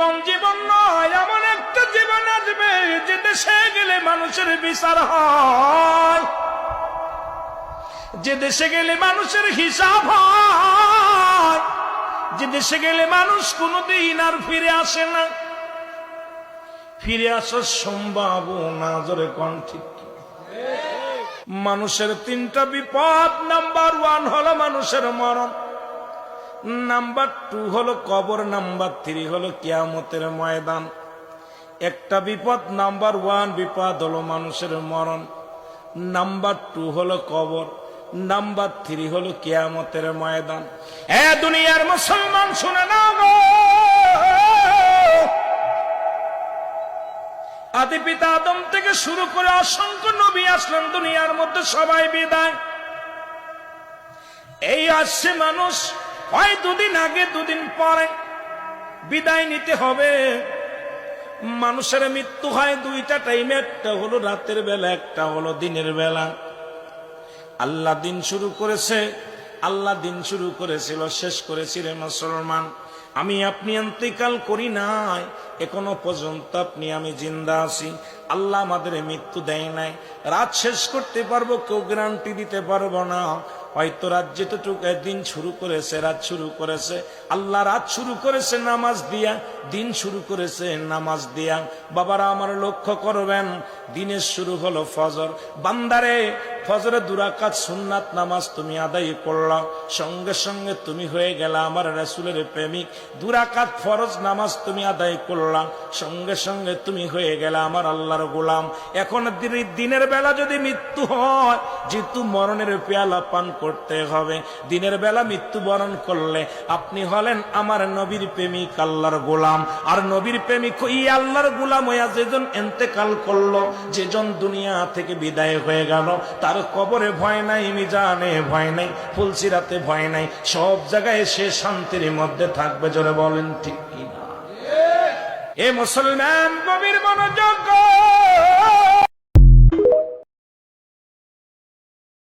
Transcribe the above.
জীবন জীবন নয়, এমন একটা জীবন আসবে যে দেশে গেলে মানুষের বিচার হয়, যে দেশে গেলে মানুষের হিসাব হয়, যে দেশে গেলে মানুষ কোনোদিন আর ফিরে আসে না। ফিরে আসার সম্ভাবনা জোরে কোন ঠিক? মানুষের তিনটা বিপদ। নাম্বার 1 হলো মানুষের মরণ, নাম্বার 2 হলো কবর, নাম্বার 3 হলো কিয়ামতের ময়দান। একটা বিপদ নাম্বার 1 বিপদ হলো মানুষের মরণ, নাম্বার 2 হলো কবর, নাম্বার 3 হলো কিয়ামতের ময়দান। এ দুনিয়ার মুসলমান শুনে নাও গো, আদি পিতা আদম থেকে শুরু করে অসংখ্য নবী আসলেন দুনিয়ার মধ্যে, সবাই বিদায়। এই আসছে মানুষ, হয় দুদিন আগে দুদিন পরে বিদায় নিতে হবে। মানুষের মৃত্যু হয় দুইটা টাইমে, একটা হলো রাতের বেলা, একটা হলো দিনের বেলা। আল্লাহ দিন শুরু করেছে, আল্লাহ দিন শুরু করেছিল, শেষ করেছিলেন মুসলমান। আমি আপনি ইন্তেকাল করি নাই, এখনো পর্যন্ত আপনি আমি জিন্দা আছি। আল্লাহ আমাদের মৃত্যু দেয় নাই। রাত শেষ করতে পারবো কেউ গ্যারান্টি দিতে পারবো না। হয়তো রাত যেটুকু দিন শুরু করেছে, রাত শুরু করেছে আল্লাহ, রাত শুরু করেছে নামাজ দিয়া, দিন শুরু করেছে নামাজ দিয়া। বাবারা আমার লক্ষ্য করবেন, দিনের শুরু হলো ফজর। বান্দারে ফজরে 2 রাকাত সুন্নাত নামাজ তুমি আদায় করলা, সঙ্গে সঙ্গে তুমি হয়ে গেলা আমার রাসূলের প্রেমিক। 2 রাকাত ফরজ নামাজ তুমি আদায় করলা, সঙ্গে সঙ্গে তুমি হয়ে গেলা আমার আল্লাহর গোলাম। এখন দিনের বেলা যদি মৃত্যু হয়, যেহেতু মরণের পেয়ালা পান করতে হবে, দিনের বেলা মৃত্যুবরণ করলে আপনি হলেন আমার নবীর প্রেমিক, আল্লাহর গোলাম। আর নবীর প্রেমিক ওই আল্লাহর গোলাম হইয়া যেজন ইন্তেকাল করলো, যেজন দুনিয়া থেকে বিদায় হয়ে গেল, তার কবরে ভয় নাই, মিজানে ভয় নাই, ফুলসিরাতে ভয় নাই, সব জায়গায় সে শান্তির মধ্যে থাকবে। জোরে বলেন ঠিক কিনা? এ মুসলমান গভীর মনোযোগ।